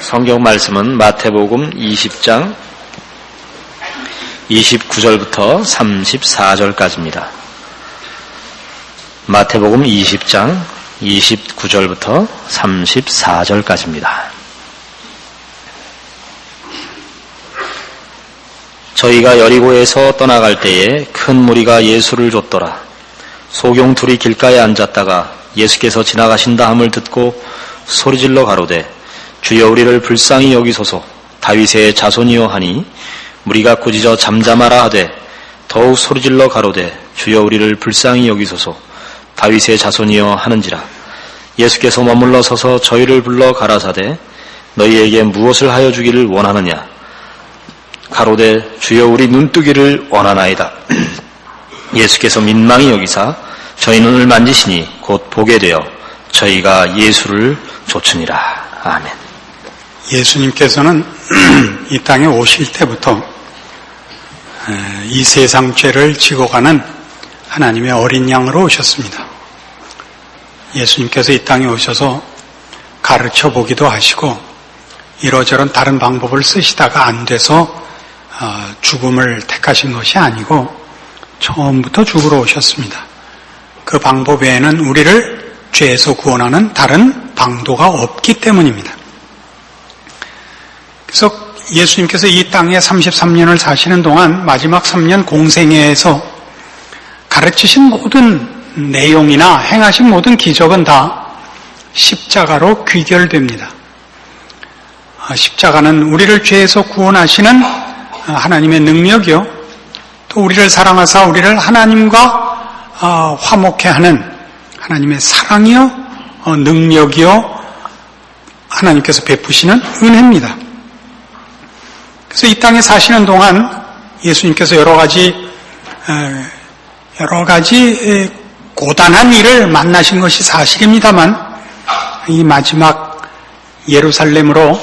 성경 말씀은 마태복음 20장 29절부터 34절까지입니다. 마태복음 20장 29절부터 34절까지입니다. 저희가 여리고에서 떠나갈 때에 큰 무리가 예수를 좇더라. 소경 둘이 길가에 앉았다가 예수께서 지나가신다 함을 듣고 소리질러 가로되 주여 우리를 불쌍히 여기소서. 다윗의 자손이여 하니 무리가 꾸짖어 잠잠하라 하되 더욱 소리질러 가로되 주여 우리를 불쌍히 여기소서. 다윗의 자손이여 하는지라. 예수께서 머물러 서서 저희를 불러 가라사대 너희에게 무엇을 하여 주기를 원하느냐. 가로되 주여 우리 눈뜨기를 원하나이다. 예수께서 민망히 여기사 저희 눈을 만지시니 곧 보게 되어 저희가 예수를 좇으니라. 아멘. 예수님께서는 이 땅에 오실 때부터 이 세상 죄를 지고 가는 하나님의 어린 양으로 오셨습니다. 예수님께서 이 땅에 오셔서 가르쳐 보기도 하시고 이러저런 다른 방법을 쓰시다가 안 돼서 죽음을 택하신 것이 아니고 처음부터 죽으러 오셨습니다. 그 방법 외에는 우리를 죄에서 구원하는 다른 방도가 없기 때문입니다. 그래서 예수님께서 이 땅에 33년을 사시는 동안 마지막 3년 공생애에서 가르치신 모든 내용이나 행하신 모든 기적은 다 십자가로 귀결됩니다. 십자가는 우리를 죄에서 구원하시는 하나님의 능력이요, 또 우리를 사랑하사 우리를 하나님과 화목해 하는 하나님의 사랑이요, 능력이요, 하나님께서 베푸시는 은혜입니다. 그래서 이 땅에 사시는 동안 예수님께서 여러 가지 고단한 일을 만나신 것이 사실입니다만 이 마지막 예루살렘으로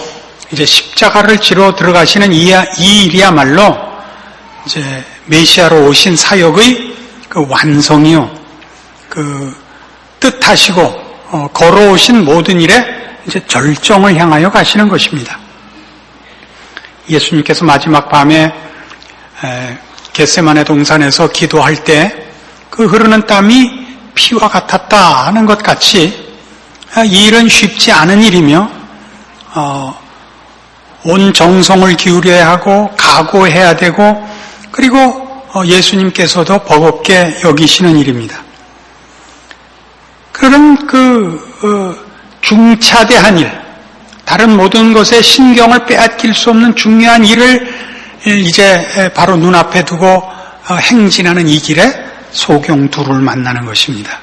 이제 십자가를 지러 들어가시는 이 일이야말로 이제 메시아로 오신 사역의 그 완성이요, 그 뜻하시고 걸어오신 모든 일에 이제 절정을 향하여 가시는 것입니다. 예수님께서 마지막 밤에 겟세마네 동산에서 기도할 때 그 흐르는 땀이 피와 같았다 하는 것 같이 이 일은 쉽지 않은 일이며 온 정성을 기울여야 하고 각오해야 되고 그리고 예수님께서도 버겁게 여기시는 일입니다. 그런 중차대한 일, 다른 모든 것에 신경을 빼앗길 수 없는 중요한 일을 이제 바로 눈앞에 두고 행진하는 이 길에 소경 둘을 만나는 것입니다.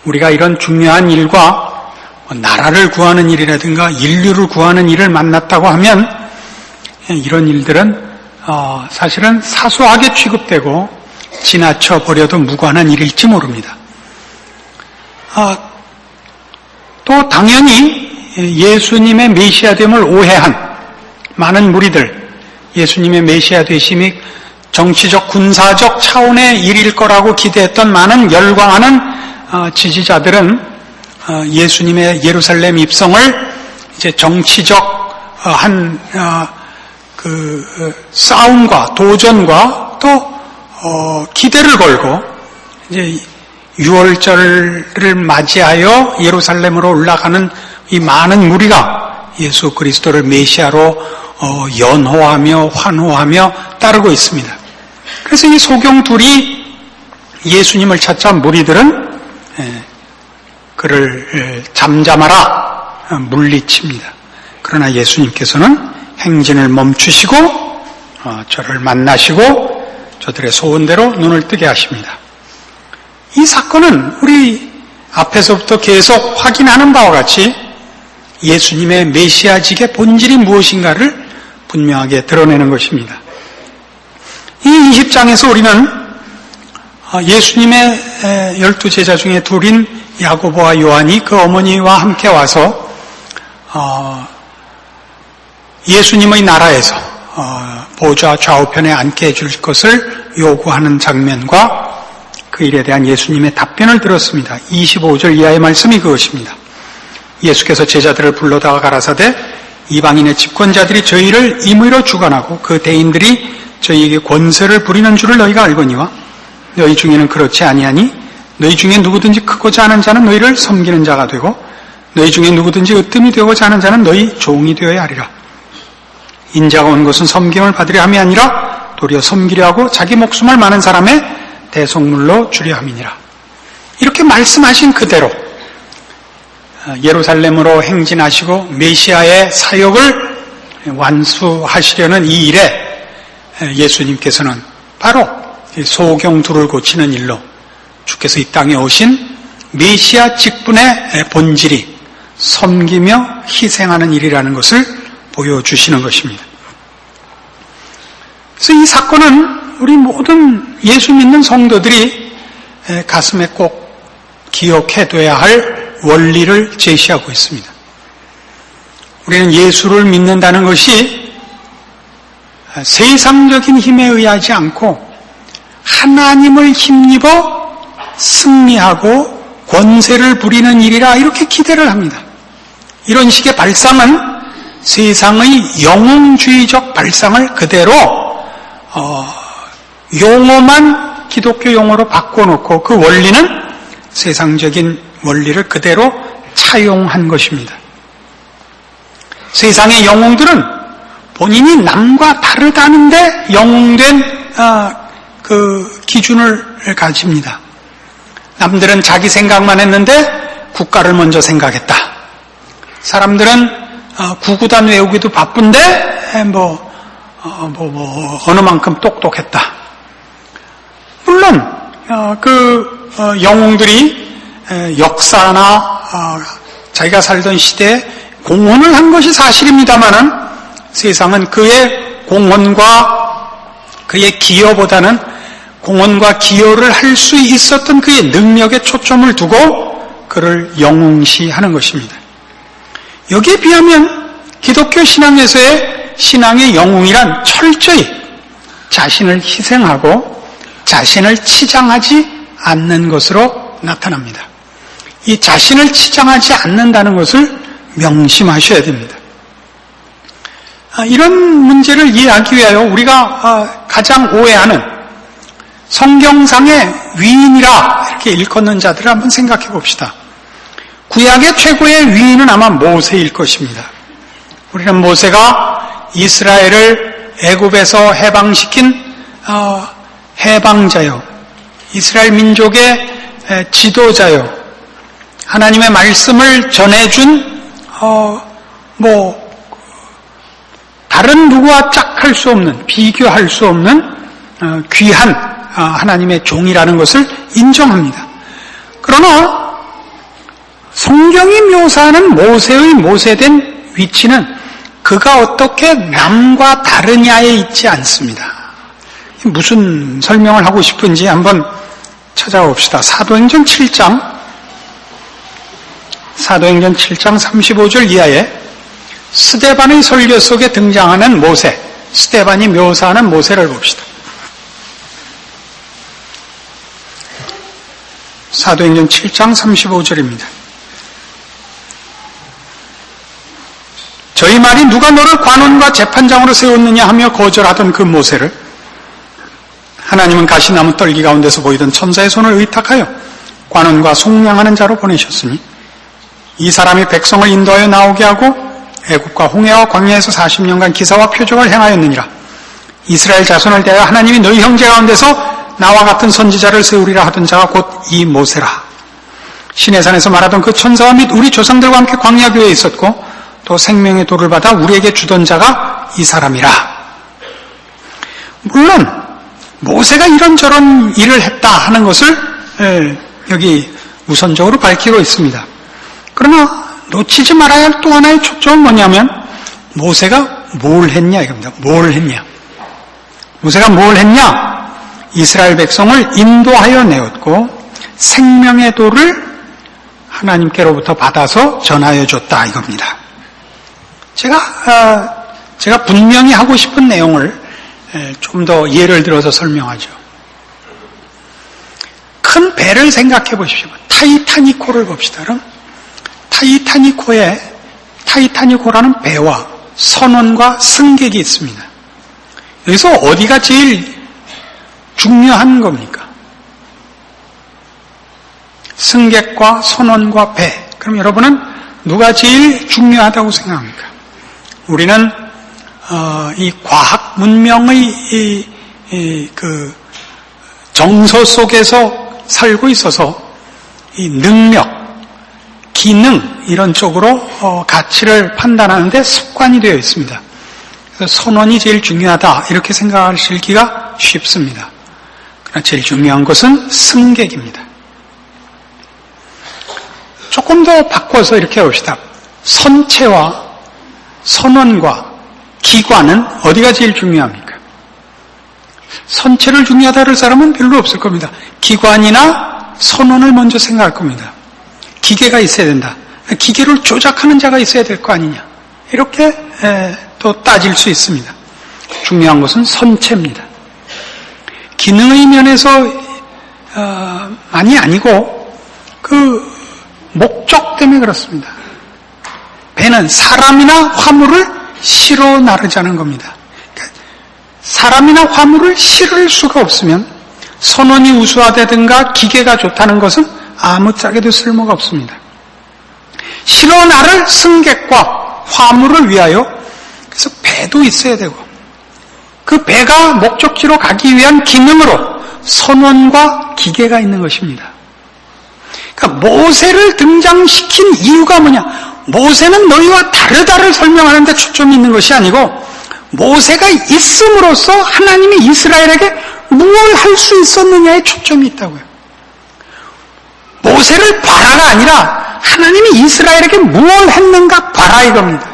우리가 이런 중요한 일과 나라를 구하는 일이라든가 인류를 구하는 일을 만났다고 하면 이런 일들은 사실은 사소하게 취급되고 지나쳐 버려도 무관한 일일지 모릅니다. 또 당연히 예수님의 메시아됨을 오해한 많은 무리들, 예수님의 메시아 되심이 정치적 군사적 차원의 일일 거라고 기대했던 많은 열광하는 지지자들은 예수님의 예루살렘 입성을 이제 정치적 싸움과 도전과 또 기대를 걸고 이제 6월절을 맞이하여 예루살렘으로 올라가는 이 많은 무리가 예수 그리스도를 메시아로 연호하며 환호하며 따르고 있습니다. 그래서 이 소경 둘이 예수님을 찾자 무리들은 그를 잠잠하라 물리칩니다. 그러나 예수님께서는 행진을 멈추시고 저를 만나시고 저들의 소원대로 눈을 뜨게 하십니다. 이 사건은 우리 앞에서부터 계속 확인하는 바와 같이 예수님의 메시아직의 본질이 무엇인가를 분명하게 드러내는 것입니다. 이 20장에서 우리는 예수님의 12제자 중에 둘인 야고보와 요한이 그 어머니와 함께 와서 예수님의 나라에서 보좌 좌우편에 앉게 해줄 것을 요구하는 장면과 그 일에 대한 예수님의 답변을 들었습니다. 25절 이하의 말씀이 그것입니다. 예수께서 제자들을 불러다가 가라사대 이방인의 집권자들이 저희를 임의로 주관하고 그 대인들이 저희에게 권세를 부리는 줄을 너희가 알거니와 너희 중에는 그렇지 아니하니 너희 중에 누구든지 크고자 하는 자는 너희를 섬기는 자가 되고 너희 중에 누구든지 으뜸이 되고자 하는 자는 너희 종이 되어야 하리라. 인자가 온 것은 섬김을 받으려 함이 아니라 도리어 섬기려 하고 자기 목숨을 많은 사람의 대속물로 주려 함이니라. 이렇게 말씀하신 그대로 예루살렘으로 행진하시고 메시아의 사역을 완수하시려는 이 일에 예수님께서는 바로 소경 둘을 고치는 일로 주께서 이 땅에 오신 메시아 직분의 본질이 섬기며 희생하는 일이라는 것을 보여주시는 것입니다. 그래서 이 사건은 우리 모든 예수 믿는 성도들이 가슴에 꼭 기억해둬야 할 원리를 제시하고 있습니다. 우리는 예수를 믿는다는 것이 세상적인 힘에 의하지 않고 하나님을 힘입어 승리하고 권세를 부리는 일이라 이렇게 기대를 합니다. 이런 식의 발상은 세상의 영웅주의적 발상을 그대로 용어만 기독교 용어로 바꿔놓고 그 원리는 세상적인 원리를 그대로 차용한 것입니다. 세상의 영웅들은 본인이 남과 다르다는데 영웅된 그 기준을 가집니다. 남들은 자기 생각만 했는데 국가를 먼저 생각했다. 사람들은 구구단 외우기도 바쁜데 어느 만큼 똑똑했다. 물론 영웅들이 역사나 자기가 살던 시대에 공헌을 한 것이 사실입니다마는 세상은 그의 공헌과 그의 기여보다는 공헌과 기여를 할 수 있었던 그의 능력에 초점을 두고 그를 영웅시하는 것입니다. 여기에 비하면 기독교 신앙에서의 신앙의 영웅이란 철저히 자신을 희생하고 자신을 치장하지 않는 것으로 나타납니다. 이 자신을 치장하지 않는다는 것을 명심하셔야 됩니다. 이런 문제를 이해하기 위하여 우리가 가장 오해하는 성경상의 위인이라 이렇게 일컫는 자들을 한번 생각해 봅시다. 구약의 최고의 위인은 아마 모세일 것입니다. 우리는 모세가 이스라엘을 애굽에서 해방시킨 해방자요, 이스라엘 민족의 지도자요, 하나님의 말씀을 전해준 다른 누구와 짝할 수 없는, 비교할 수 없는 귀한 하나님의 종이라는 것을 인정합니다. 그러나 성경이 묘사하는 모세의 모세된 위치는 그가 어떻게 남과 다르냐에 있지 않습니다. 무슨 설명을 하고 싶은지 한번 찾아봅시다. 사도행전 7장 35절 이하에 스데반의 설교 속에 등장하는 모세, 스데반이 묘사하는 모세를 봅시다. 사도행전 7장 35절입니다. 저희 말이 누가 너를 관원과 재판장으로 세웠느냐 하며 거절하던 그 모세를 하나님은 가시나무 떨기 가운데서 보이던 천사의 손을 의탁하여 관원과 속량하는 자로 보내셨으니 이 사람이 백성을 인도하여 나오게 하고 애굽과 홍해와 광야에서 40년간 기사와 표적을 행하였느니라. 이스라엘 자손을 대하여 하나님이 너희 형제 가운데서 나와 같은 선지자를 세우리라 하던 자가 곧 이 모세라. 시내산에서 말하던 그 천사와 및 우리 조상들과 함께 광야교회에 있었고 또 생명의 돌을 받아 우리에게 주던 자가 이 사람이라. 물론 모세가 이런저런 일을 했다 하는 것을 여기 우선적으로 밝히고 있습니다. 그러나 놓치지 말아야 할 또 하나의 초점은 뭐냐면 모세가 뭘 했냐 이겁니다. 뭘 했냐. 모세가 뭘 했냐? 이스라엘 백성을 인도하여 내었고 생명의 돌을 하나님께로부터 받아서 전하여 줬다 이겁니다. 제가 분명히 하고 싶은 내용을 좀 더 예를 들어서 설명하죠. 큰 배를 생각해 보십시오. 타이타닉호를 봅시다. 그럼 타이타니코라는 배와 선원과 승객이 있습니다. 여기서 어디가 제일 중요한 겁니까? 승객과 선원과 배. 그럼 여러분은 누가 제일 중요하다고 생각합니까? 우리는 이 과학 문명의 그 정서 속에서 살고 있어서 이 능력, 기능 이런 쪽으로 가치를 판단하는데 습관이 되어 있습니다. 그래서 선원이 제일 중요하다 이렇게 생각하시기가 쉽습니다. 그러나 제일 중요한 것은 승객입니다. 조금 더 바꿔서 이렇게 봅시다. 선체와 선원과 기관은 어디가 제일 중요합니까? 선체를 중요하다 할 사람은 별로 없을 겁니다. 기관이나 선원을 먼저 생각할 겁니다. 기계가 있어야 된다. 기계를 조작하는 자가 있어야 될 거 아니냐. 이렇게 또 따질 수 있습니다. 중요한 것은 선체입니다. 기능의 면에서 많이 아니고 그 목적 때문에 그렇습니다. 배는 사람이나 화물을 실어 나르자는 겁니다. 그러니까 사람이나 화물을 실을 수가 없으면 선원이 우수하다든가 기계가 좋다는 것은 아무짝에도 쓸모가 없습니다. 실어 나를 승객과 화물을 위하여 그래서 배도 있어야 되고 그 배가 목적지로 가기 위한 기능으로 선원과 기계가 있는 것입니다. 그러니까 모세를 등장시킨 이유가 뭐냐? 모세는 너희와 다르다를 설명하는 데 초점이 있는 것이 아니고 모세가 있음으로써 하나님이 이스라엘에게 무엇을 할 수 있었느냐에 초점이 있다고요. 모세를 봐라가 아니라 하나님이 이스라엘에게 무엇을 했는가 봐라 이겁니다.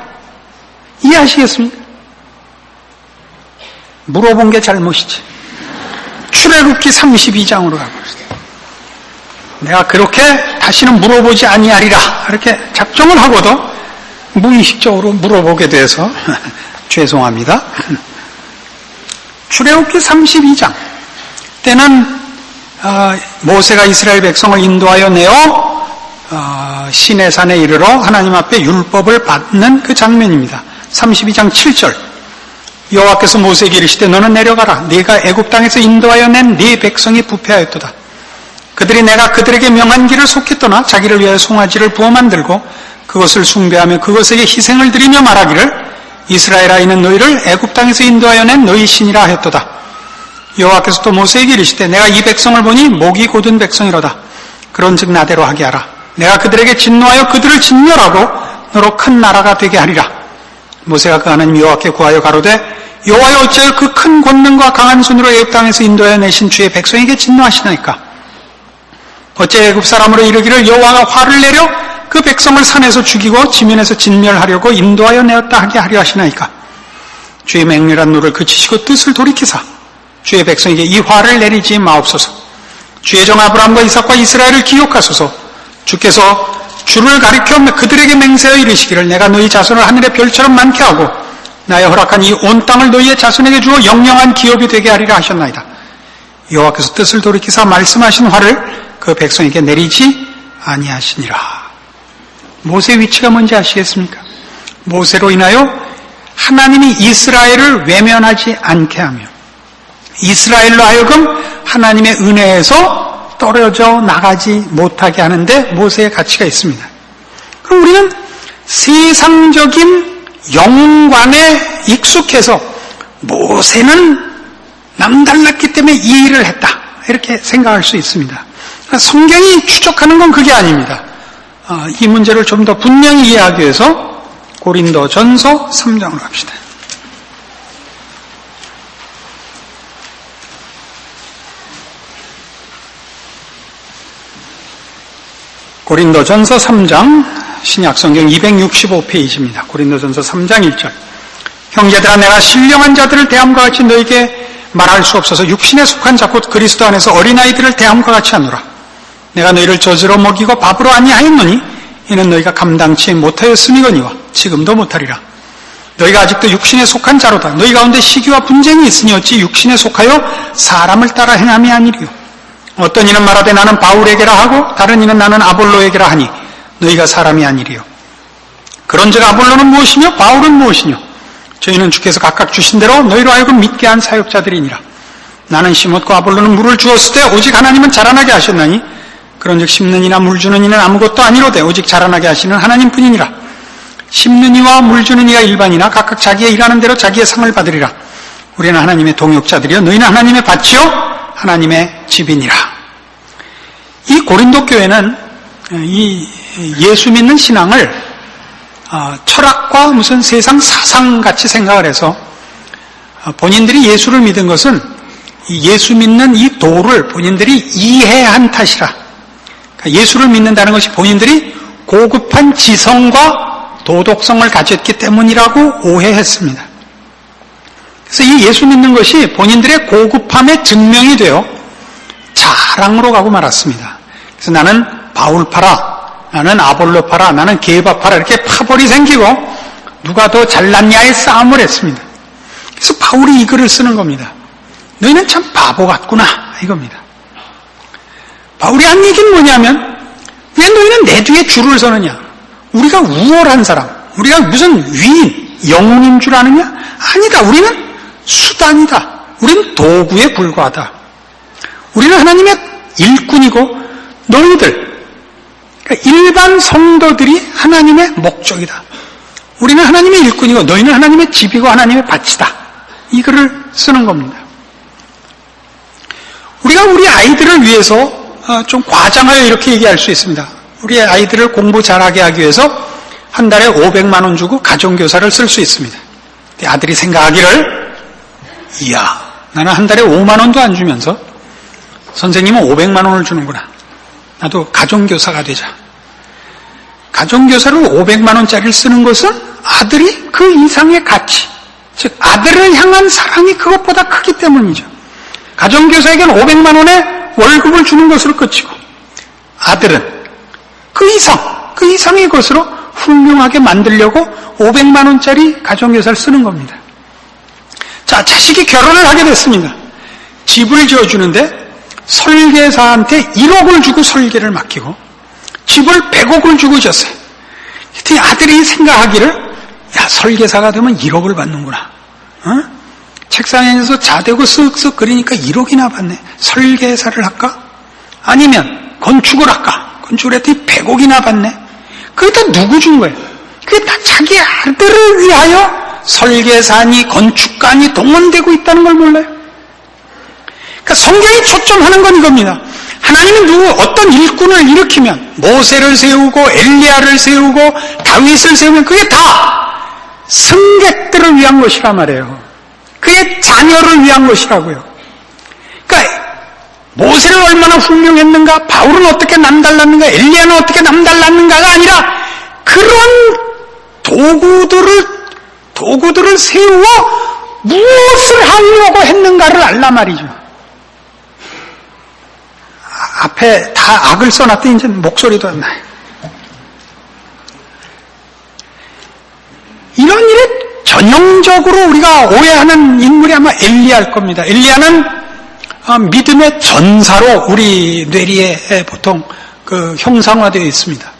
이해하시겠습니까? 물어본 게 잘못이지. 출애굽기 32장으로 가봅시다. 내가 그렇게 다시는 물어보지 아니하리라 이렇게 작정을 하고도 무의식적으로 물어보게 돼서 죄송합니다. 출애굽기 32장 때는 모세가 이스라엘 백성을 인도하여 내어 시내산에 이르러 하나님 앞에 율법을 받는 그 장면입니다. 32장 7절 여호와께서 모세에게 이르시되 너는 내려가라. 네가 애굽 땅에서 인도하여 낸 네 백성이 부패하였도다. 그들이 내가 그들에게 명한 길을 속히 떠나 자기를 위하여 송아지를 부어 만들고 그것을 숭배하며 그것에게 희생을 드리며 말하기를 이스라엘아 이는 너희를 애굽 땅에서 인도하여 낸 너희 신이라 하였도다. 여호와께서 또 모세에게 이르시되 내가 이 백성을 보니 목이 곧은 백성이로다. 그런즉 나대로 하게 하라. 내가 그들에게 진노하여 그들을 진멸하고 너로 큰 나라가 되게 하리라. 모세가 그 하나님 여호와께 구하여 가로되 여호와여 어찌하여 그 큰 권능과 강한 손으로 애굽 땅에서 인도하여 내신 주의 백성에게 진노하시나이까. 어째 애굽 사람으로 이르기를 여호와가 화를 내려 그 백성을 산에서 죽이고 지면에서 진멸하려고 인도하여 내었다 하게 하려 하시나이까. 주의 맹렬한 노를 그치시고 뜻을 돌이키사 주의 백성에게 이 화를 내리지 마옵소서. 주의 종 아브라함과 이삭과 이스라엘을 기억하소서. 주께서 주를 가리켜 그들에게 맹세하여 이르시기를 내가 너희 자손을 하늘의 별처럼 많게 하고 나의 허락한 이 온 땅을 너희의 자손에게 주어 영영한 기업이 되게 하리라 하셨나이다. 여호와께서 뜻을 돌이키사 말씀하신 화를 그 백성에게 내리지 아니하시니라. 모세의 위치가 뭔지 아시겠습니까? 모세로 인하여 하나님이 이스라엘을 외면하지 않게 하며 이스라엘로 하여금 하나님의 은혜에서 떨어져 나가지 못하게 하는데 모세의 가치가 있습니다. 그럼 우리는 세상적인 영관에 익숙해서 모세는 남달랐기 때문에 이 일을 했다 이렇게 생각할 수 있습니다. 성경이 추적하는 건 그게 아닙니다. 이 문제를 좀 더 분명히 이해하기 위해서 고린도전서 3장으로 갑시다. 고린도전서 3장 신약성경 265페이지입니다. 고린도전서 3장 1절 형제들아 내가 신령한 자들을 대함과 같이 너에게 말할 수 없어서 육신에 속한 자 곧 그리스도 안에서 어린아이들을 대함과 같이 하노라. 내가 너희를 젖으로 먹이고 밥으로 아니하였노니 이는 너희가 감당치 못하였음이거니와 지금도 못하리라. 너희가 아직도 육신에 속한 자로다. 너희 가운데 시기와 분쟁이 있으니 어찌 육신에 속하여 사람을 따라 행함이 아니리요. 어떤 이는 말하되 나는 바울에게라 하고 다른 이는 나는 아볼로에게라 하니 너희가 사람이 아니리요. 그런즉 아볼로는 무엇이며 바울은 무엇이뇨? 저희는 주께서 각각 주신 대로 너희로 하여금 믿게 한 사역자들이니라. 나는 심었고 아볼로는 물을 주었을 때 오직 하나님은 자라나게 하셨나니 그런즉 심는 이나 물 주는 이는 아무것도 아니로되 오직 자라나게 하시는 하나님뿐이니라. 심는 이와 물 주는 이가 일반이나 각각 자기의 일하는 대로 자기의 상을 받으리라. 우리는 하나님의 동역자들이요 너희는 하나님의 밭이요 하나님의 집이니라. 이 고린도 교회는 이 예수 믿는 신앙을 철학과 무슨 세상 사상같이 생각을 해서 본인들이 예수를 믿은 것은 예수 믿는 이 도를 본인들이 이해한 탓이라. 그러니까 예수를 믿는다는 것이 본인들이 고급한 지성과 도덕성을 가졌기 때문이라고 오해했습니다. 그래서 이 예수 믿는 것이 본인들의 고급함의 증명이 되어 자랑으로 가고 말았습니다. 그래서 나는 바울파라, 나는 아볼로파라, 나는 게바파라 이렇게 파벌이 생기고 누가 더 잘났냐의 싸움을 했습니다. 그래서 바울이 이 글을 쓰는 겁니다. 너희는 참 바보 같구나 이겁니다. 바울이 한 얘기는 뭐냐면 왜 너희는 내 뒤에 줄을 서느냐? 우리가 우월한 사람, 우리가 무슨 위인, 영웅인 줄 아느냐? 아니다. 우리는 수단이다. 우리는 도구에 불과하다. 우리는 하나님의 일꾼이고 너희들, 그러니까 일반 성도들이 하나님의 목적이다. 우리는 하나님의 일꾼이고 너희는 하나님의 집이고 하나님의 밭이다. 이 글을 쓰는 겁니다. 우리가 우리 아이들을 위해서 좀 과장하여 이렇게 얘기할 수 있습니다. 우리 아이들을 공부 잘하게 하기 위해서 한 달에 500만 원 주고 가정교사를 쓸 수 있습니다. 아들이 생각하기를 이야 나는 한 달에 5만 원도 안 주면서 선생님은 500만 원을 주는구나. 나도 가정교사가 되자. 가정교사를 500만 원짜리를 쓰는 것은 아들이 그 이상의 가치, 즉 아들을 향한 사랑이 그것보다 크기 때문이죠. 가정교사에게는 500만 원의 월급을 주는 것으로 그치고 아들은 그 이상의 것으로 훌륭하게 만들려고 500만 원짜리 가정교사를 쓰는 겁니다. 자, 자식이 결혼을 하게 됐습니다. 집을 지어주는데 설계사한테 1억을 주고 설계를 맡기고 집을 100억을 주고 줬어요. 그랬더니 아들이 생각하기를 야 설계사가 되면 1억을 받는구나. 책상에 앉아서 자대고 쓱쓱 그리니까 1억이나 받네. 설계사를 할까? 아니면 건축을 할까? 건축을 했더니 100억이나 받네. 그게 다 누구 준 거예요? 그게 다 자기 아들을 위하여 설계사니 건축가니 동원되고 있다는 걸 몰라요? 그러니까 성경이 초점하는 건 이겁니다. 하나님은 어떤 일꾼을 일으키면 모세를 세우고 엘리야를 세우고 다윗을 세우면 그게 다 승객들을 위한 것이란 말이에요. 그의 자녀를 위한 것이라고요. 그러니까 모세는 얼마나 훌륭했는가, 바울은 어떻게 남달랐는가, 엘리야는 어떻게 남달랐는가가 아니라 그런 도구들을 세우어 무엇을 하려고 했는가를 알란 말이죠. 앞에 다 악을 써놨더니 이제 목소리도 안 나요. 이런 일에 전형적으로 우리가 오해하는 인물이 아마 엘리야일 겁니다. 엘리야는 믿음의 전사로 우리 뇌리에 보통 그 형상화되어 있습니다.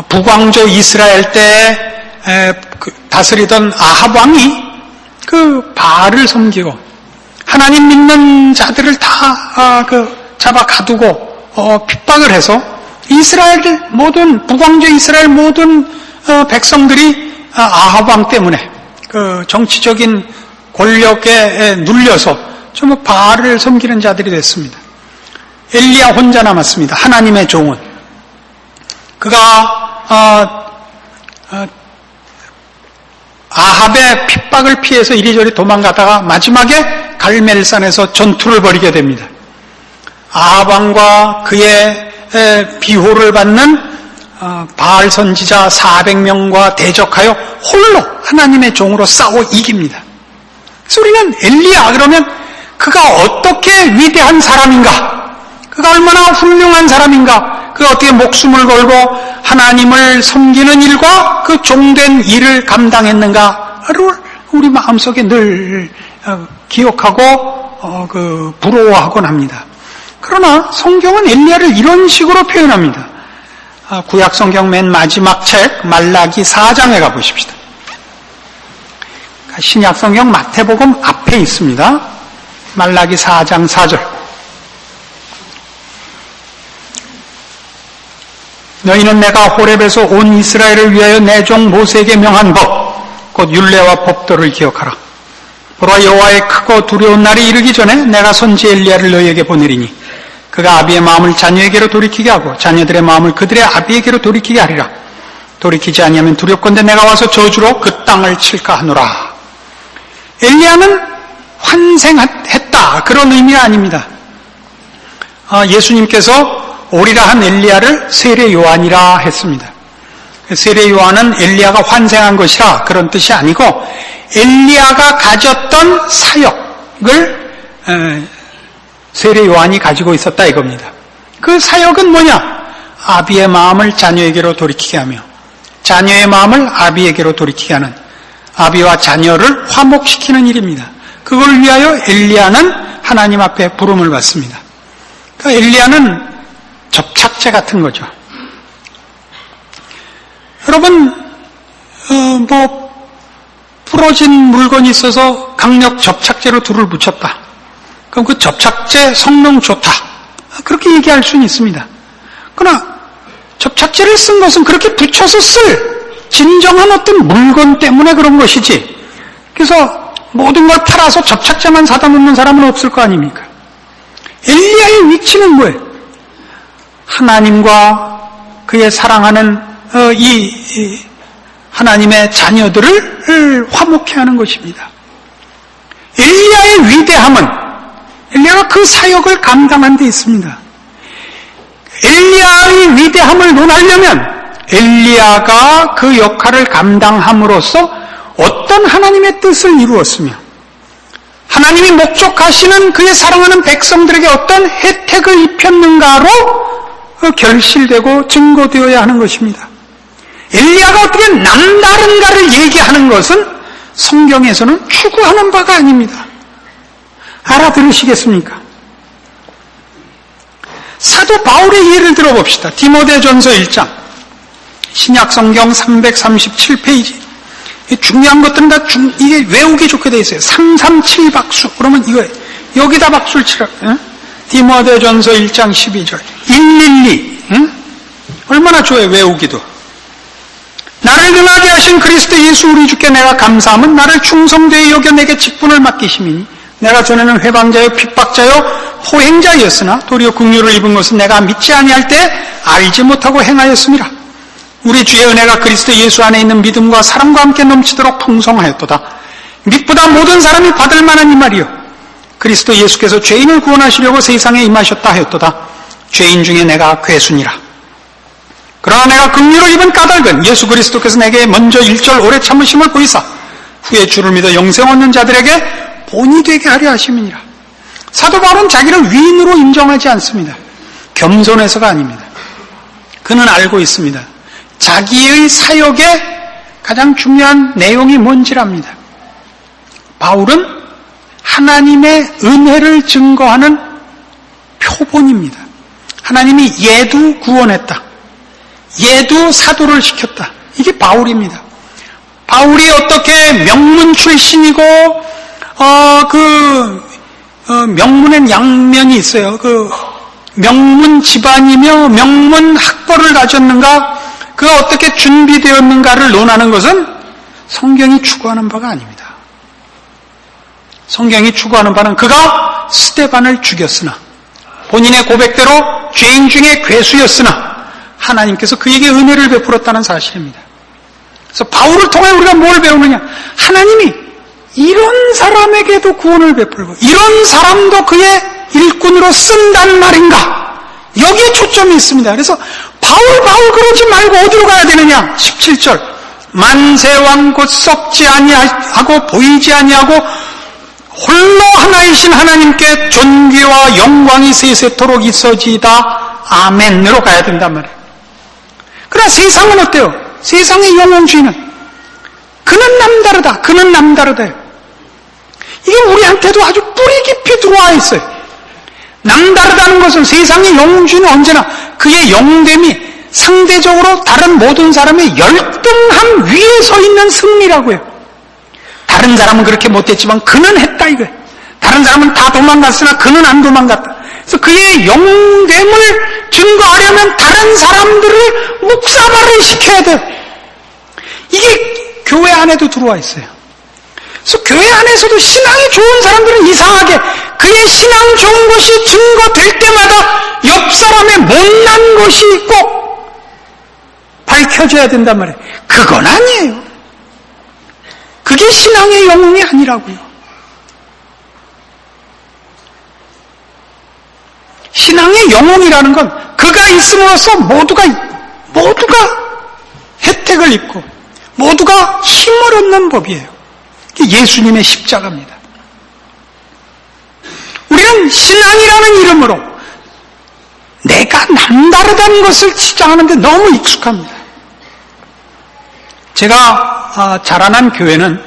북왕조 이스라엘 때 다스리던 아합 왕이 그 바알을 섬기고 하나님 믿는 자들을 다 잡아 가두고 핍박을 해서 북왕조 이스라엘 모든 백성들이 아합 왕 때문에 그 정치적인 권력에 눌려서 전부 바알을 섬기는 자들이 됐습니다. 엘리야 혼자 남았습니다. 하나님의 종은 그가 아합의 핍박을 피해서 이리저리 도망가다가 마지막에 갈멜산에서 전투를 벌이게 됩니다. 아합 왕과 그의 비호를 받는 바알 선지자 400명과 대적하여 홀로 하나님의 종으로 싸워 이깁니다. 그래서 우리는 엘리야 그러면 그가 어떻게 위대한 사람인가, 그가 얼마나 훌륭한 사람인가, 그가 어떻게 목숨을 걸고 하나님을 섬기는 일과 그 종된 일을 감당했는가를 우리 마음속에 늘 기억하고 부러워하곤 합니다. 그러나 성경은 엘리야를 이런 식으로 표현합니다. 구약성경 맨 마지막 책 말라기 4장에 가보십시다. 신약성경 마태복음 앞에 있습니다. 말라기 4장 4절. 너희는 내가 호렙에서 온 이스라엘을 위하여 내 종 모세에게 명한 법, 곧 율례와 법도를 기억하라. 보라, 여호와의 크고 두려운 날이 이르기 전에 내가 선지 엘리야를 너희에게 보내리니 그가 아비의 마음을 자녀에게로 돌이키게 하고 자녀들의 마음을 그들의 아비에게로 돌이키게 하리라. 돌이키지 아니하면 두렵건대 내가 와서 저주로 그 땅을 칠까 하노라. 엘리야는 환생했다, 그런 의미가 아닙니다. 예수님께서 오리라 한 엘리야를 세례 요한이라 했습니다. 세례 요한은 엘리야가 환생한 것이라 그런 뜻이 아니고 엘리야가 가졌던 사역을 세례 요한이 가지고 있었다 이겁니다. 그 사역은 뭐냐? 아비의 마음을 자녀에게로 돌이키게 하며 자녀의 마음을 아비에게로 돌이키게 하는, 아비와 자녀를 화목시키는 일입니다. 그걸 위하여 엘리야는 하나님 앞에 부름을 받습니다. 그러니까 엘리야는 접착제 같은 거죠. 여러분, 부러진 물건이 있어서 강력 접착제로 둘을 붙였다. 그럼 그 접착제 성능 좋다, 그렇게 얘기할 수는 있습니다. 그러나 접착제를 쓴 것은 그렇게 붙여서 쓸 진정한 어떤 물건 때문에 그런 것이지, 그래서 모든 걸 팔아서 접착제만 사다 놓는 사람은 없을 거 아닙니까? 엘리야의 위치는 뭐예요? 하나님과 그의 사랑하는 이 하나님의 자녀들을 화목해 하는 것입니다. 엘리야의 위대함은 엘리야가 그 사역을 감당한 데 있습니다. 엘리야의 위대함을 논하려면 엘리야가 그 역할을 감당함으로써 어떤 하나님의 뜻을 이루었으며 하나님이 목적하시는 그의 사랑하는 백성들에게 어떤 혜택을 입혔는가로 결실되고 증거되어야 하는 것입니다. 엘리야가 어떻게 남다른가를 얘기하는 것은 성경에서는 추구하는 바가 아닙니다. 알아들으시겠습니까? 사도 바울의 예를 들어봅시다. 디모데전서 1장, 신약성경 337페이지. 중요한 것들은 다 이게 외우기 좋게 돼 있어요. 337 박수. 그러면 이거 여기다 박수를 치라. 디모데전서 1장 12절. 112. 얼마나 좋아요, 외우기도. 나를 능하게 하신 그리스도 예수 우리 주께 내가 감사함은 나를 충성되이 여겨 내게 직분을 맡기심이니 내가 전에는 회방자요 핍박자요 호행자였으나 도리어 긍휼을 입은 것은 내가 믿지 아니할 때 알지 못하고 행하였음이라. 우리 주의 은혜가 그리스도 예수 안에 있는 믿음과 사랑과 함께 넘치도록 풍성하였도다. 믿보다 모든 사람이 받을 만한 이 말이요, 그리스도 예수께서 죄인을 구원하시려고 세상에 임하셨다 하였도다. 죄인 중에 내가 괴순이라. 그러나 내가 긍휼을 입은 까닭은 예수 그리스도께서 내게 먼저 1절 오래 참으심을 보이사 후에 주를 믿어 영생 얻는 자들에게 본이 되게 하려 하심이니라. 사도 바울은 자기를 위인으로 인정하지 않습니다. 겸손해서가 아닙니다. 그는 알고 있습니다. 자기의 사역의 가장 중요한 내용이 뭔지랍니다. 바울은 하나님의 은혜를 증거하는 표본입니다. 하나님이 얘도 구원했다, 얘도 사도를 시켰다, 이게 바울입니다. 바울이 어떻게 명문 출신이고 명문엔 양면이 있어요. 명문 집안이며 명문 학벌을 가졌는가, 그가 어떻게 준비되었는가를 논하는 것은 성경이 추구하는 바가 아닙니다. 성경이 추구하는 바는 그가 스데반을 죽였으나 본인의 고백대로 죄인 중에 괴수였으나 하나님께서 그에게 은혜를 베풀었다는 사실입니다. 그래서 바울을 통해 우리가 뭘 배우느냐, 하나님이 이런 사람에게도 구원을 베풀고 이런 사람도 그의 일꾼으로 쓴단 말인가, 여기에 초점이 있습니다. 그래서 바울 그러지 말고 어디로 가야 되느냐. 17절, 만세왕 곧 썩지 아니하고 보이지 아니하고 홀로 하나이신 하나님께 존귀와 영광이 세세토록 있어지이다. 아멘으로 가야 된단 말이에요. 그러나 세상은 어때요? 세상의 영웅주의는 그는 남다르다, 그는 남다르다. 이게 우리한테도 아주 뿌리 깊이 들어와 있어요. 남다르다는 것은, 세상의 영웅주의는 언제나 그의 영웅됨이 상대적으로 다른 모든 사람의 열등함 위에 서 있는 승리라고요. 다른 사람은 그렇게 못했지만 그는 했다 이거예요. 다른 사람은 다 도망갔으나 그는 안 도망갔다. 그래서 그의 영됨을 증거하려면 다른 사람들을 묵사발을 시켜야 돼요. 이게 교회 안에도 들어와 있어요. 그래서 교회 안에서도 신앙이 좋은 사람들은 이상하게 그의 신앙 좋은 것이 증거될 때마다 옆 사람의 못난 것이 꼭 밝혀져야 된단 말이에요. 그건 아니에요. 그게 신앙의 영웅이 아니라고요. 신앙의 영웅이라는 건 그가 있음으로써 모두가 혜택을 입고 모두가 힘을 얻는 법이에요. 예수님의 십자가입니다. 우리는 신앙이라는 이름으로 내가 남다르다는 것을 주장하는데 너무 익숙합니다. 제가 자라난 교회는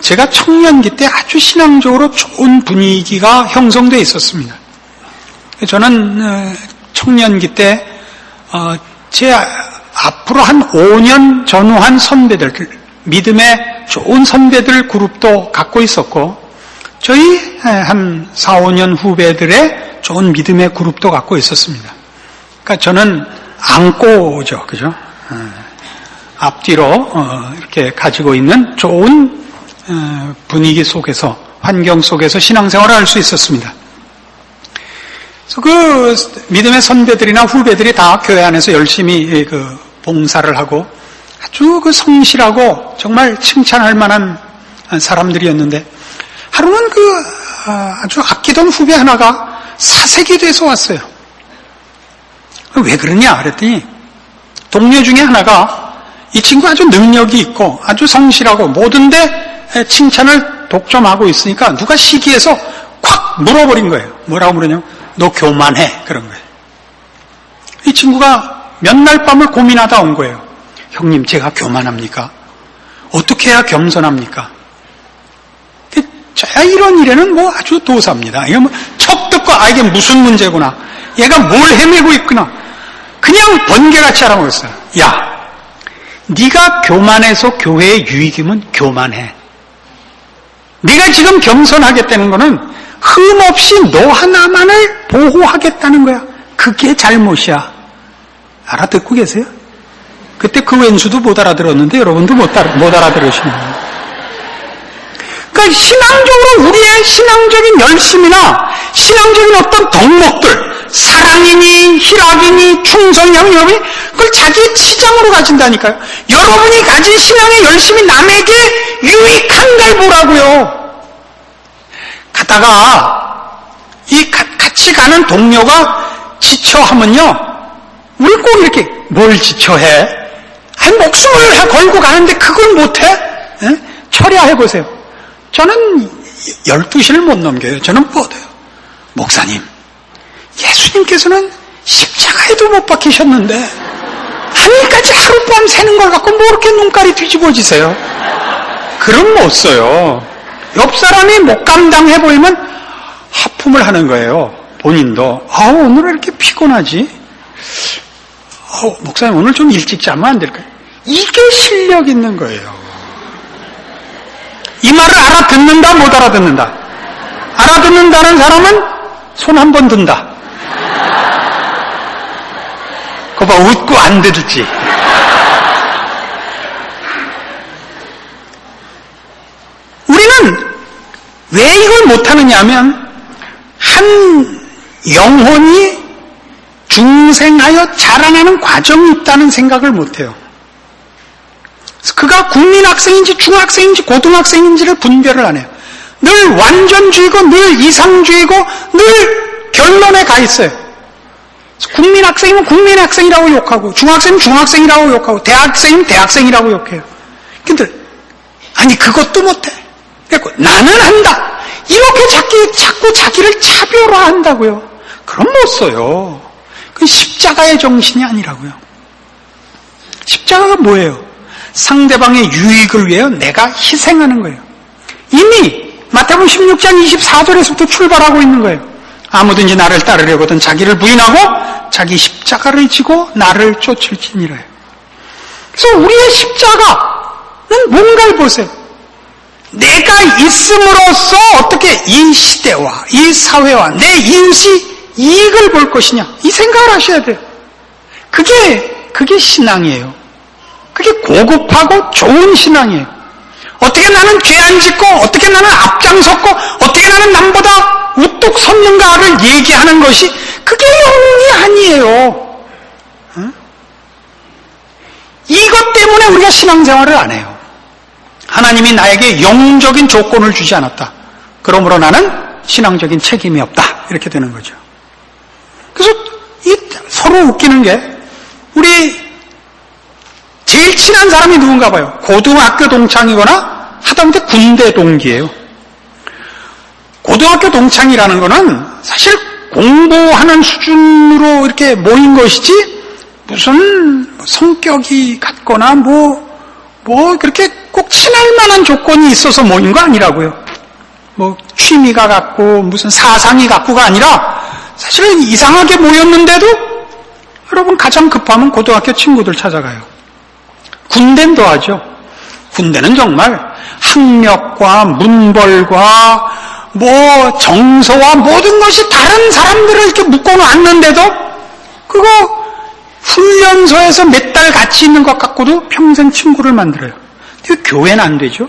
제가 청년기 때 아주 신앙적으로 좋은 분위기가 형성되어 있었습니다. 저는 청년기 때 제 앞으로 한 5년 전후한 선배들, 믿음의 좋은 선배들 그룹도 갖고 있었고 저희 한 4, 5년 후배들의 좋은 믿음의 그룹도 갖고 있었습니다. 그러니까 저는 안고죠, 그죠? 앞뒤로 이렇게 가지고 있는 좋은 분위기 속에서, 환경 속에서 신앙생활을 할 수 있었습니다. 그래서 그 믿음의 선배들이나 후배들이 다 교회 안에서 열심히 그 봉사를 하고 아주 그 성실하고 정말 칭찬할 만한 사람들이었는데 하루는 그 아주 아끼던 후배 하나가 사색이 돼서 왔어요. 왜 그러냐 그랬더니 동료 중에 하나가 이 친구 아주 능력이 있고 아주 성실하고 모든데 칭찬을 독점하고 있으니까 누가 시기해서 콱 물어버린 거예요. 뭐라고 물으냐면 너 교만해 그런 거예요. 이 친구가 몇 날 밤을 고민하다 온 거예요. 형님 제가 교만합니까? 어떻게 해야 겸손합니까? 저야 이런 일에는 뭐 아주 도사입니다. 이거 뭐 척 듣고 이게 무슨 문제구나. 얘가 뭘 헤매고 있구나. 그냥 번개같이 알아먹었어요. 야, 네가 교만해서 교회에 유익이면 교만해. 네가 지금 겸손하겠다는 거는 흠없이 너 하나만을 보호하겠다는 거야. 그게 잘못이야. 알아듣고 계세요? 그때 그 왼수도 못 알아들었는데 여러분도 못 알아들으시는 거예요. 그러니까 신앙적으로 우리의 신앙적인 열심이나 신앙적인 어떤 덕목들, 사랑이니 희락이니 충성이니 여러분이 그걸 자기의 치장으로 가진다니까요. 여러분이 가진 신앙의 열심이 남에게 유익한 걸 보라고요. 가다가 이 같이 가는 동료가 지쳐하면요, 우리 꼭 이렇게 뭘 지쳐해? 아니 목숨을 걸고 가는데 그걸 못해? 에? 철야해보세요. 저는 12시를 못 넘겨요. 저는 뻗어요. 목사님, 예수님께서는 십자가에도 못 박히셨는데 하늘까지 하룻밤 새는 걸 갖고 뭐 이렇게 눈깔이 뒤집어지세요? 그럼 못 써요. 옆 사람이 못 감당해 보이면 하품을 하는 거예요. 본인도 오늘 왜 이렇게 피곤하지? 목사님 오늘 좀 일찍 자면 안 될까요? 이게 실력 있는 거예요. 이 말을 알아듣는다 못 알아듣는다? 알아듣는다는 사람은 손 한 번 든다. 그거 봐, 웃고 안 들을지. 우리는 왜 이걸 못하느냐 하면 한 영혼이 중생하여 자라나는 과정이 있다는 생각을 못해요. 그래서 그가 국민학생인지 중학생인지 고등학생인지를 분별을 안 해요. 늘 완전주의고 늘 이상주의고 늘 결론에 가 있어요. 국민학생이면 국민학생이라고 욕하고 중학생이면 중학생이라고 욕하고 대학생이면 대학생이라고 욕해요. 근데 아니 그것도 못해. 그래서 나는 한다. 이렇게 자꾸 자기를 차별화한다고요. 그럼 못 써요. 그건 십자가의 정신이 아니라고요. 십자가가 뭐예요? 상대방의 유익을 위하여 내가 희생하는 거예요. 이미 마태복음 16장 24절에서부터 출발하고 있는 거예요. 아무든지 나를 따르려거든 자기를 부인하고 자기 십자가를 지고 나를 쫓을지니라. 그래서 우리의 십자가는 뭔가를 보세요. 내가 있음으로써 어떻게 이 시대와 이 사회와 내 이웃이 이익을 볼 것이냐, 이 생각을 하셔야 돼요. 그게 신앙이에요. 그게 고급하고 좋은 신앙이에요. 어떻게 나는 죄 안 짓고, 어떻게 나는 앞장섰고, 어떻게 나는 남보다 우뚝 섰는가를 얘기하는 것이 그게 영웅이 아니에요. 응? 이것 때문에 우리가 신앙생활을 안 해요. 하나님이 나에게 영적인 조건을 주지 않았다. 그러므로 나는 신앙적인 책임이 없다. 이렇게 되는 거죠. 그래서 서로 웃기는 게, 우리 제일 친한 사람이 누군가 봐요. 고등학교 동창이거나 하다못해 군대 동기예요. 고등학교 동창이라는 거는 사실 공부하는 수준으로 이렇게 모인 것이지, 무슨 성격이 같거나 그렇게 꼭 친할 만한 조건이 있어서 모인 거 아니라고요. 취미가 같고 무슨 사상이 같고가 아니라 사실은 이상하게 모였는데도 여러분 가장 급하면 고등학교 친구들 찾아가요. 군대는 더하죠. 군대는 정말 학력과 문벌과 정서와 모든 것이 다른 사람들을 이렇게 묶어놨는데도 그거 훈련소에서 몇 달 같이 있는 것 갖고도 평생 친구를 만들어요. 근데 교회는 안 되죠?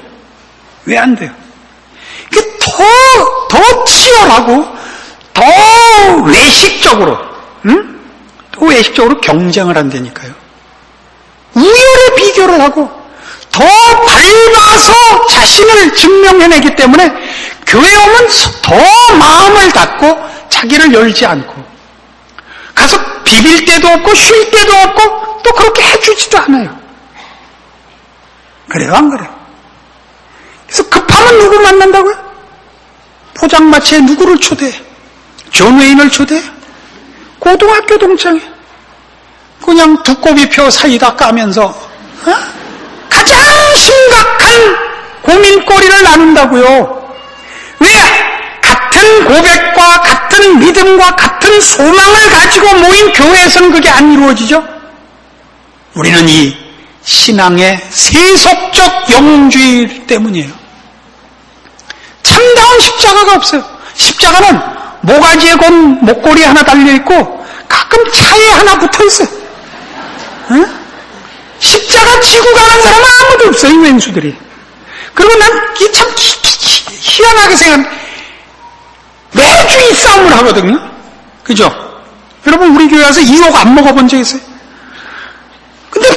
왜 안 돼요? 이게 더 치열하고 더 외식적으로, 더 외식적으로 경쟁을 한다니까요. 우열의 비교를 하고 더 밟아서 자신을 증명해내기 때문에 교회 오면 더 마음을 닫고 자기를 열지 않고 가서 비빌 때도 없고 쉴 때도 없고 또 그렇게 해주지도 않아요. 그래요, 안 그래요? 그래서 급하면 누구 만난다고요? 포장마차에 누구를 초대해? 존 웨인을 초대해? 고등학교 동창회. 그냥 두꺼비표 사이다 까면서 가장 심각한 고민거리를 나눈다고요. 왜? 같은 고백과 같은 믿음과 같은 소망을 가지고 모인 교회에서는 그게 안 이루어지죠. 우리는 이 신앙의 세속적 영웅주의 때문이에요. 참다운 십자가가 없어요. 십자가는 모가지에 건 목걸이 하나 달려있고 가끔 차에 하나 붙어있어요. 응? 십자가 지고 가는 사람은 아무도 없어요, 이 왼수들이. 그리고 난 이게 참 희한하게 생각합니다. 매주 이 싸움을 하거든요. 그죠? 여러분, 우리 교회 와서 이 욕 안 먹어본 적 있어요? 근데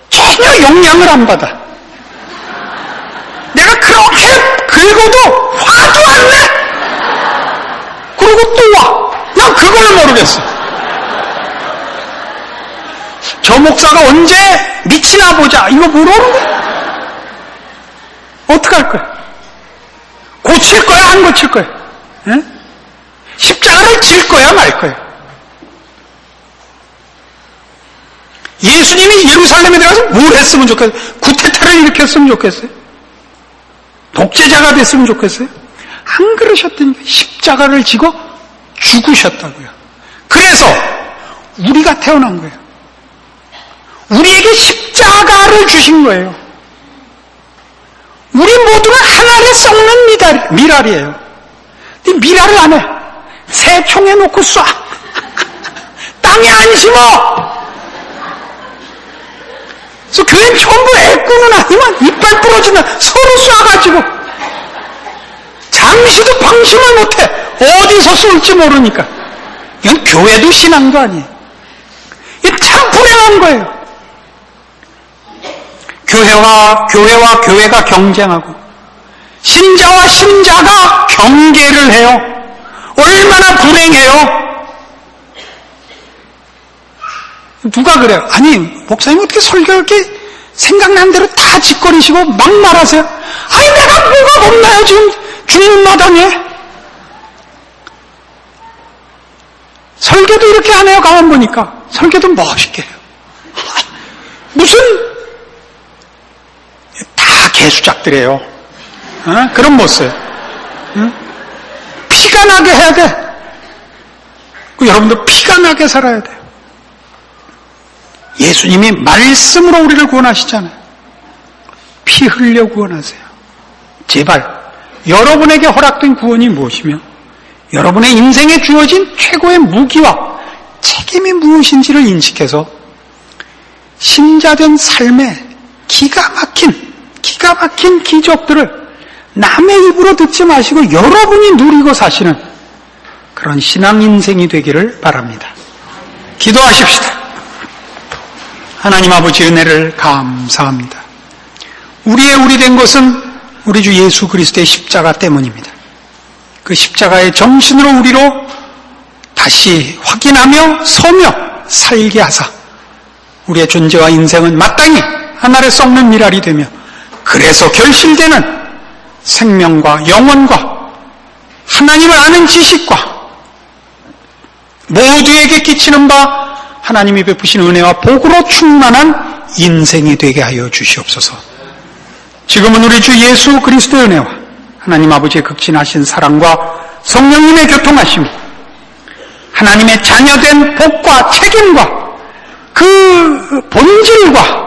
전혀 영향을 안 받아. 내가 그렇게 긁어도 화도 안 내! 그리고 또 와. 난 그걸 모르겠어. 저 목사가 언제 미치나 보자. 이거 모르는 거야? 어떡할 거야? 고칠 거야? 안 고칠 거야? 응? 십자가를 질 거야? 말 거야? 예수님이 예루살렘에 들어가서 뭘 했으면 좋겠어요? 구테타를 일으켰으면 좋겠어요? 독재자가 됐으면 좋겠어요? 안 그러셨다니까. 십자가를 지고 죽으셨다고요. 그래서 우리가 태어난 거예요. 우리에게 십자가를 주신 거예요. 우리 모두가 하나를 썩는 미랄이에요. 근데 미랄을 안 해. 새총에 놓고 쏴. 땅에 안 심어. 그래서 교회는 전부 애꾸는 아니면 이빨 부러지면 서로 쏴가지고 잠시도 방심을 못해. 어디서 쏠지 모르니까. 이건 교회도 신앙도 아니에요. 이게 참 불행한 거예요. 교회와 교회가 경쟁하고 신자와 신자가 경계를 해요. 얼마나 불행해요. 누가 그래요? 아니, 목사님 어떻게 설교 이렇게 생각난 대로 다 짓거리시고 막 말하세요? 아니, 내가 뭐가 겁나요, 지금 죽는 마당에. 설교도 이렇게 하네요, 가만 보니까. 설교도 멋있게 해요. 무슨, 다 개수작들이에요. 그런 못 써요. 피가 나게 해야 돼. 여러분도 피가 나게 살아야 돼요. 예수님이 말씀으로 우리를 구원하시잖아요. 피 흘려 구원하세요. 제발 여러분에게 허락된 구원이 무엇이며 여러분의 인생에 주어진 최고의 무기와 책임이 무엇인지를 인식해서 신자된 삶의 기가 막힌 기적들을 남의 입으로 듣지 마시고 여러분이 누리고 사시는 그런 신앙 인생이 되기를 바랍니다. 기도하십시다. 하나님 아버지 은혜를 감사합니다. 우리의 우리 된 것은 우리 주 예수 그리스도의 십자가 때문입니다. 그 십자가의 정신으로 우리로 다시 확인하며 서며 살게 하사 우리의 존재와 인생은 마땅히 하늘에 썩는 미랄이 되며 그래서 결실되는 생명과 영혼과 하나님을 아는 지식과 모두에게 끼치는 바 하나님이 베푸신 은혜와 복으로 충만한 인생이 되게 하여 주시옵소서. 지금은 우리 주 예수 그리스도의 은혜와 하나님 아버지의 극진하신 사랑과 성령님의 교통하심, 하나님의 자녀된 복과 책임과 그 본질과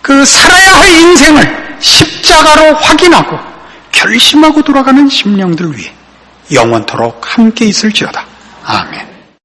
그 살아야 할 인생을 십자가로 확인하고 결심하고 돌아가는 심령들 위해 영원토록 함께 있을지어다. 아멘.